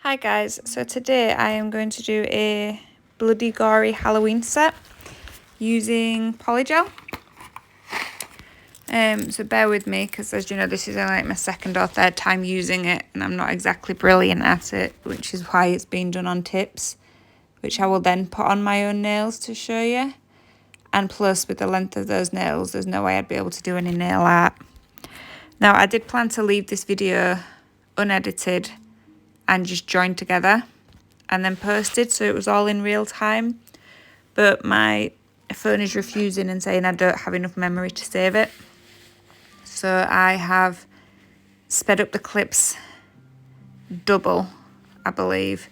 Hi guys, so today I am going to do a bloody gory Halloween set using polygel. So bear with me because, as you know, this is like my second or third time using it and I'm not exactly brilliant at it, which is why it's being done on tips, which I will then put on my own nails to show you. And plus, with the length of those nails, there's no way I'd be able to do any nail art. Now, I did plan to leave this video unedited and just joined together and then posted, so it was all in real time, but my phone is refusing and saying I don't have enough memory to save it, so I have sped up the clips double, I believe,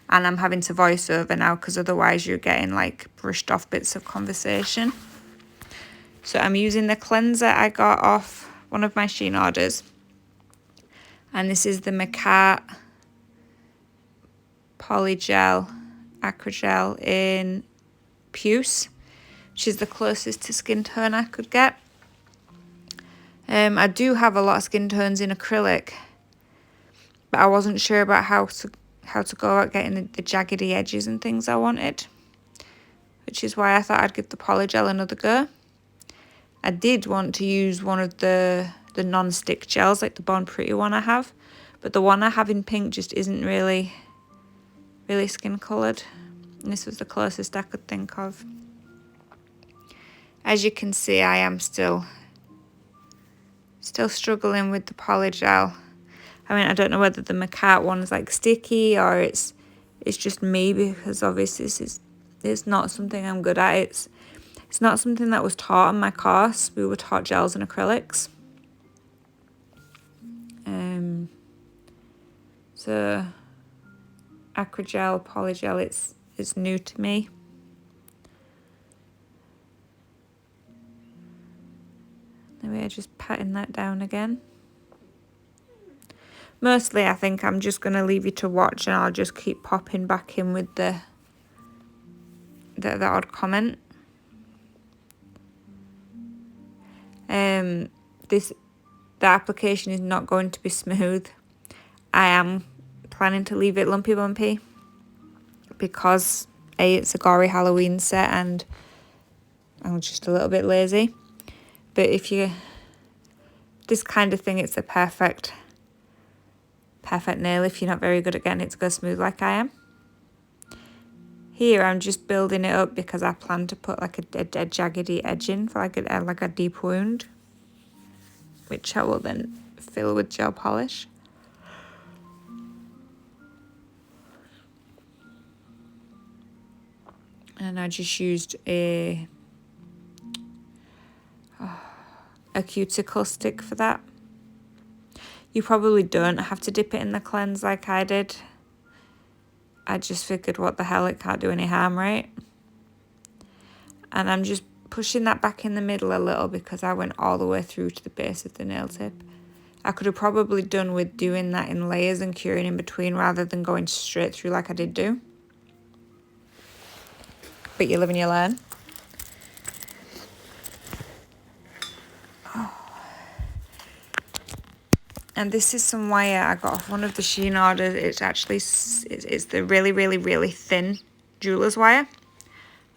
and I'm having to voice over now because otherwise you're getting like brushed off bits of conversation. So I'm using the cleanser I got off one of my Shein orders, and this is the makartt polygel acrygel in puce, which is the closest to skin tone I could get. I do have a lot of skin tones in acrylic, but I wasn't sure about how to go about getting the jaggedy edges and things I wanted, which is why I thought I'd give the polygel another go. I did want to use one of the non-stick gels, like the Born Pretty one I have, but the one I have in pink just isn't really skin coloured, and this was the closest I could think of. As you can see, I am still struggling with the polygel. I mean, I don't know whether the makartt one is like sticky or it's just me, because obviously it's not something I'm good at. It's not something that was taught on my course. We were taught gels and acrylics. So acrygel, polygel, it's new to me. Maybe I'm just patting that down again. Mostly I think I'm just going to leave you to watch, and I'll just keep popping back in with the odd comment. The application is not going to be smooth. I am planning to leave it lumpy bumpy because it's a gory Halloween set and I'm just a little bit lazy. But if you this kind of thing, it's a perfect nail if you're not very good at getting it to go smooth like I am. Here I'm just building it up because I plan to put like a jaggedy edge in for like a deep wound, which I will then fill with gel polish. And I just used a cuticle stick for that. You probably don't have to dip it in the cleanse like I did. I just figured, what the hell, it can't do any harm, right? And I'm just pushing that back in the middle a little because I went all the way through to the base of the nail tip. I could have probably done with doing that in layers and curing in between rather than going straight through like I did do. But you live and you learn. And this is some wire I got off one of the Shein orders. It's actually, it's the really thin jeweler's wire.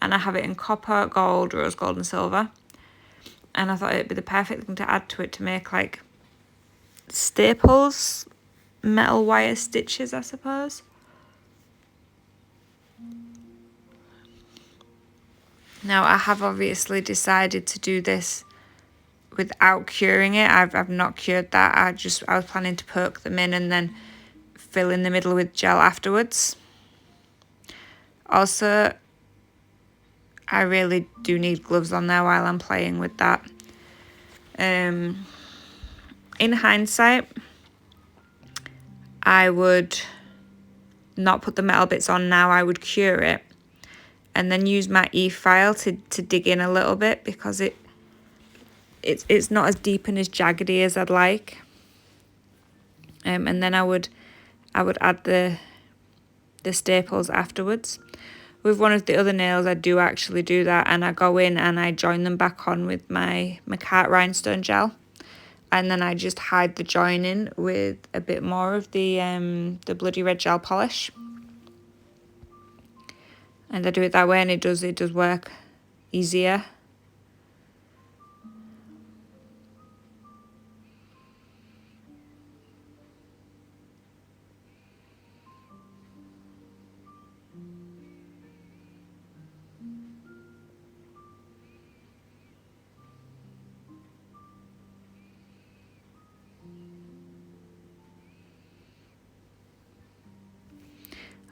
And I have it in copper, gold, rose gold and silver. And I thought it'd be the perfect thing to add to it to make like staples, metal wire stitches, I suppose. Now I have obviously decided to do this without curing it. I've not cured that. I was planning to poke them in and then fill in the middle with gel afterwards. Also, I really do need gloves on there while I'm playing with that. In hindsight, I would not put the metal bits on now. I would cure it and then use my e-file to dig in a little bit because it's not as deep and as jaggedy as I'd like. And then I would add the staples afterwards. With one of the other nails, I do actually do that, and I go in and I join them back on with my makartt rhinestone gel. and then I just hide the joining with a bit more of the bloody red gel polish. And I do it that way, and it does work easier.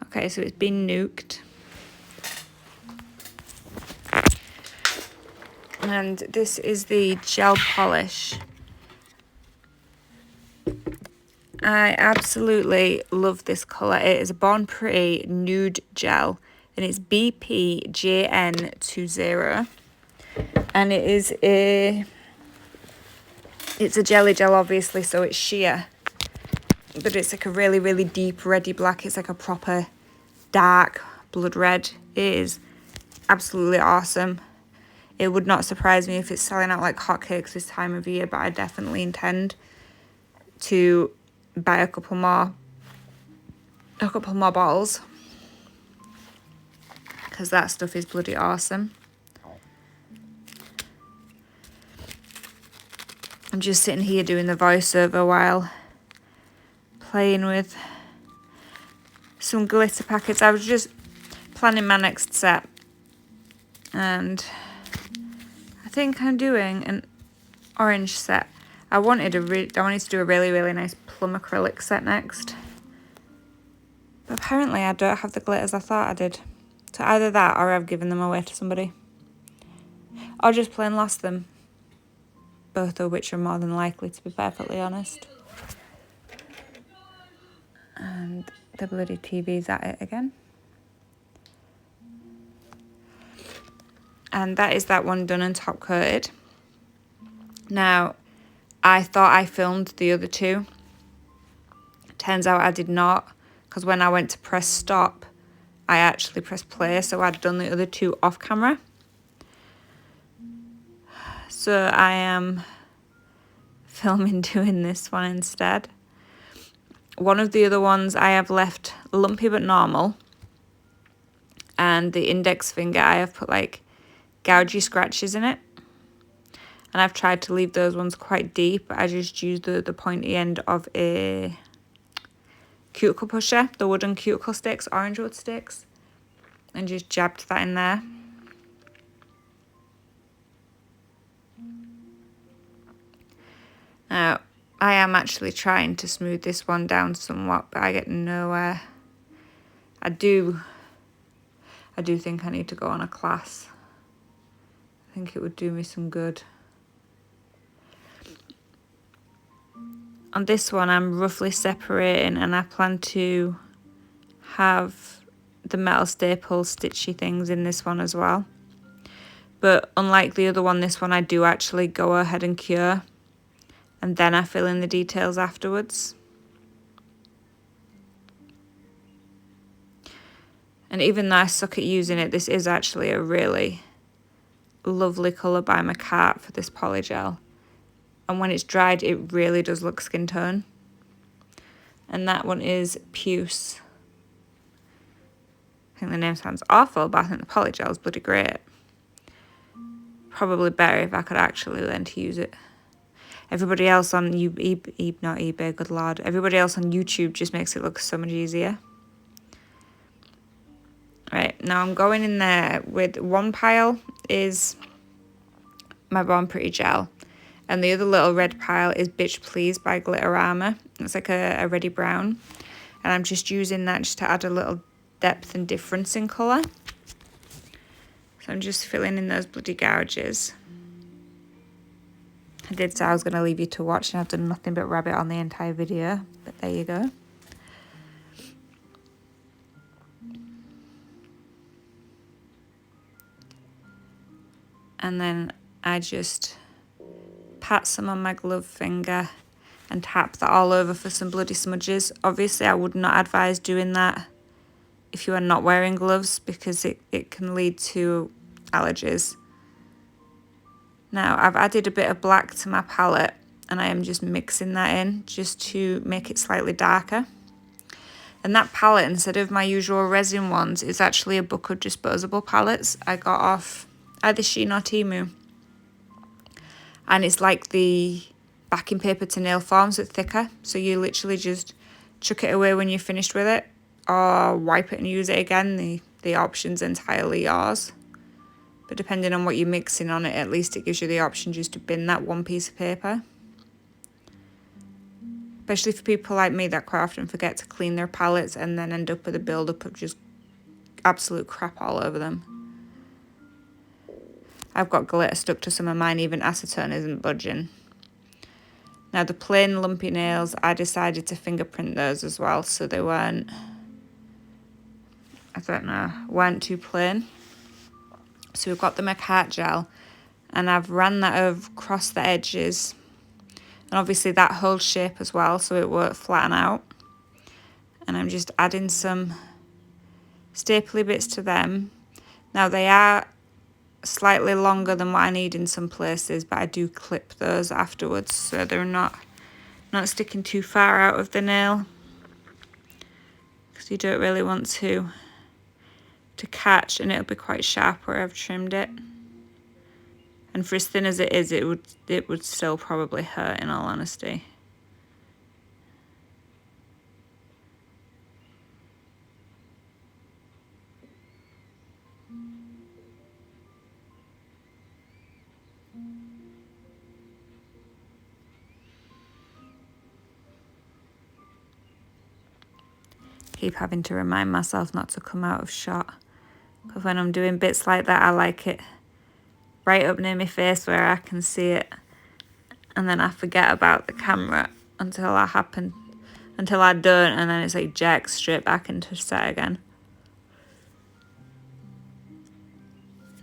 Okay, so it's been nuked. And this is the gel polish. I absolutely love this colour. It is a Born Pretty nude gel, and it's BPJN20. And it's a jelly gel, obviously, so it's sheer. But it's like a really, really deep reddy black. It's like a proper dark blood red. It is absolutely awesome. It would not surprise me if it's selling out like hotcakes this time of year, but I definitely intend to buy a couple more bottles, because that stuff is bloody awesome. I'm just sitting here doing the voiceover while playing with some glitter packets. I was just planning my next set, and I think I'm doing an orange set. I wanted to do a really, really nice plum acrylic set next, but apparently I don't have the glitters I thought I did. So either that, or I've given them away to somebody, or just plain lost them. Both of which are more than likely, to be perfectly honest. And the bloody TV's at it again. And that is that one done and top coated. Now, I thought I filmed the other two. Turns out I did not, because when I went to press stop, I actually pressed play, so I'd done the other two off camera. So I am filming doing this one instead. One of the other ones I have left lumpy but normal, and the index finger I have put like gougy scratches in it, and I've tried to leave those ones quite deep. I just used the pointy end of a cuticle pusher, the wooden cuticle sticks, orange wood sticks, and just jabbed that in there. Now, I am actually trying to smooth this one down somewhat, but I get nowhere. I do think I need to go on a class. I think it would do me some good. On this one, I'm roughly separating, and I plan to have the metal staple stitchy things in this one as well. But unlike the other one, this one I do actually go ahead and cure, and then I fill in the details afterwards. And even though I suck at using it, this is actually a really lovely colour by Makartt for this polygel. And when it's dried, it really does look skin tone. And that one is Puce. I think the name sounds awful, but I think the polygel is bloody great. Probably better if I could actually learn to use it. Everybody else on eBay, good lord. Everybody else on YouTube just makes it look so much easier. Right, now I'm going in there with one pile is my Born Pretty gel, and the other little red pile is Bitch Please by Glitterama. It's like a reddy brown, and I'm just using that just to add a little depth and difference in colour. So I'm just filling in those bloody gouges. I did say I was going to leave you to watch, and I've done nothing but rabbit on the entire video, but there you go. And then I just pat some on my glove finger and tap that all over for some bloody smudges. Obviously, I would not advise doing that if you are not wearing gloves, because it can lead to allergies. Now, I've added a bit of black to my palette, and I am just mixing that in just to make it slightly darker. And that palette, instead of my usual resin ones, is actually a book of disposable palettes I got off either Shein or Temu. And it's like the backing paper to nail forms, it's thicker. So you literally just chuck it away when you're finished with it, or wipe it and use it again. The option's entirely yours. But depending on what you're mixing on it, at least it gives you the option just to bin that one piece of paper. Especially for people like me that quite often forget to clean their palettes and then end up with a build-up of just absolute crap all over them. I've got glitter stuck to some of mine, even acetone isn't budging. Now the plain lumpy nails, I decided to fingerprint those as well, so they weren't, I don't know, weren't too plain. So we've got the makartt gel, and I've ran that across the edges. And obviously that holds shape as well, so it won't flatten out. And I'm just adding some staply bits to them. Now they are slightly longer than what I need in some places, but I do clip those afterwards, so they're not sticking too far out of the nail, because you don't really want to catch, and it'll be quite sharp where I've trimmed it. And for as thin as it is, it would still probably hurt, in all honesty. Keep having to remind myself not to come out of shot, because when I'm doing bits like that, I like it right up near my face where I can see it, and then I forget about the camera until I don't, and then it's like jerk straight back into set again.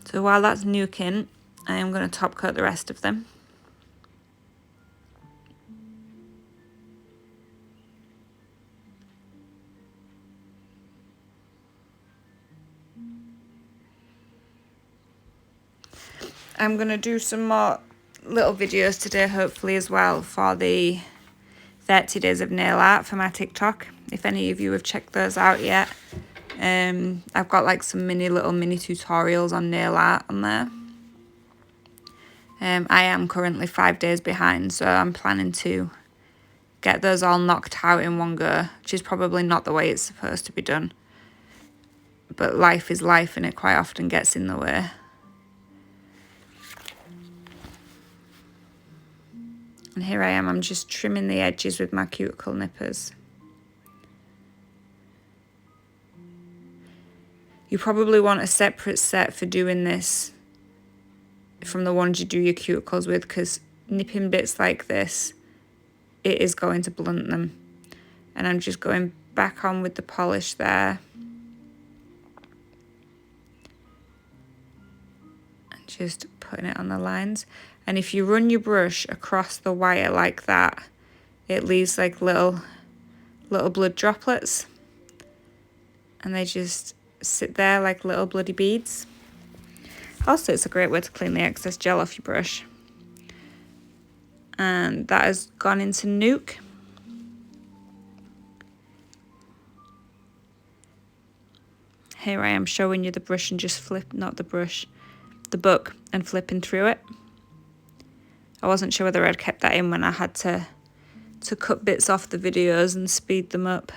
So while that's nuking, I am going to top coat the rest of them. I'm going to do some more little videos today, hopefully, as well, for the 30 days of nail art for my TikTok. If any of you have checked those out yet, I've got like some mini tutorials on nail art on there. I am currently 5 days behind, so I'm planning to get those all knocked out in one go, which is probably not the way it's supposed to be done. But life is life, and it quite often gets in the way. And here I am, I'm just trimming the edges with my cuticle nippers. You probably want a separate set for doing this from the ones you do your cuticles with, because nipping bits like this, it is going to blunt them. And I'm just going back on with the polish there. And just putting it on the lines. And if you run your brush across the wire like that, it leaves like little blood droplets. And they just sit there like little bloody beads. Also, it's a great way to clean the excess gel off your brush. And that has gone into nuke. Here I am showing you the brush and just the book, and flipping through it. I wasn't sure whether I'd kept that in when I had to cut bits off the videos and speed them up,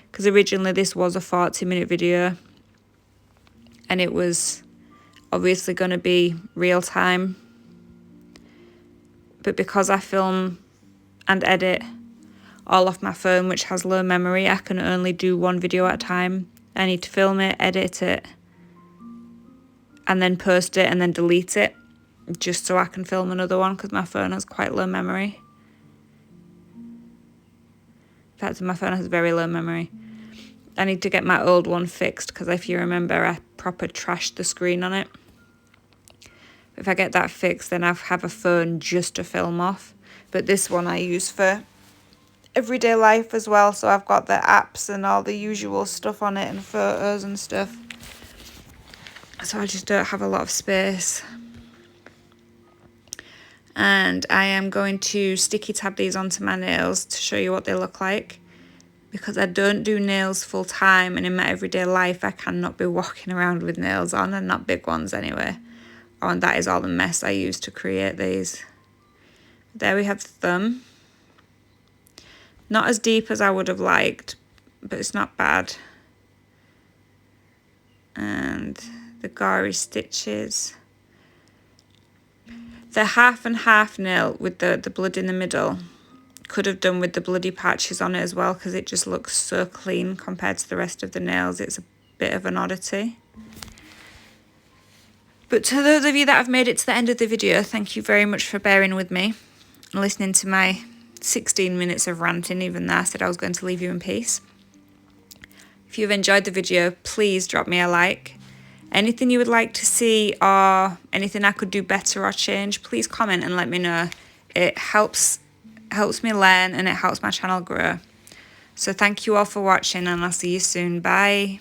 because originally this was a 40-minute video, and it was obviously going to be real time. But because I film and edit all off my phone, which has low memory, I can only do one video at a time. I need to film it, edit it, and then post it and then delete it, just so I can film another one, because my phone has quite low memory. In fact, my phone has very low memory. I need to get my old one fixed, because if you remember, I proper trashed the screen on it. If I get that fixed, then I have a phone just to film off. But this one I use for everyday life as well, so I've got the apps and all the usual stuff on it, and photos and stuff. So I just don't have a lot of space. And I am going to sticky tab these onto my nails to show you what they look like, because I don't do nails full time, and in my everyday life I cannot be walking around with nails on, and not big ones anyway. Oh, and that is all the mess I used to create these. There we have the thumb. Not as deep as I would have liked, but it's not bad. And the goryish stitches. The half and half nail with the blood in the middle could have done with the bloody patches on it as well, because it just looks so clean compared to the rest of the nails. It's a bit of an oddity. But to those of you that have made it to the end of the video, thank you very much for bearing with me and listening to my 16 minutes of ranting, even though I said I was going to leave you in peace. If you've enjoyed the video, please drop me a like. Anything you would like to see or anything I could do better or change, please comment and let me know. It helps me learn, and it helps my channel grow. So thank you all for watching, and I'll see you soon. Bye.